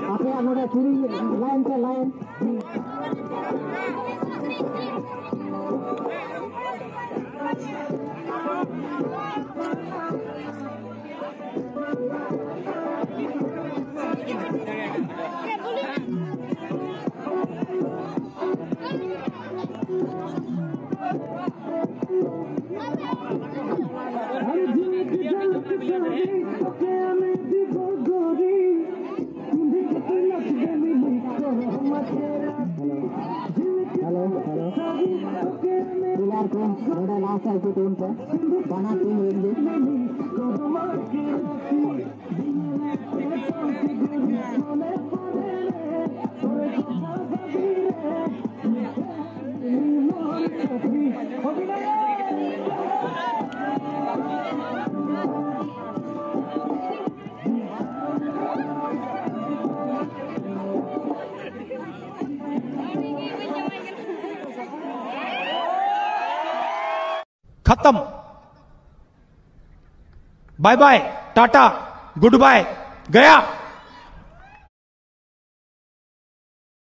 Apa yang ada curi lain ke lain. Halo. Pilar ko, ada last itu turun pe, bana tim rindu. खत्म। Bye bye, tata, goodbye, गया।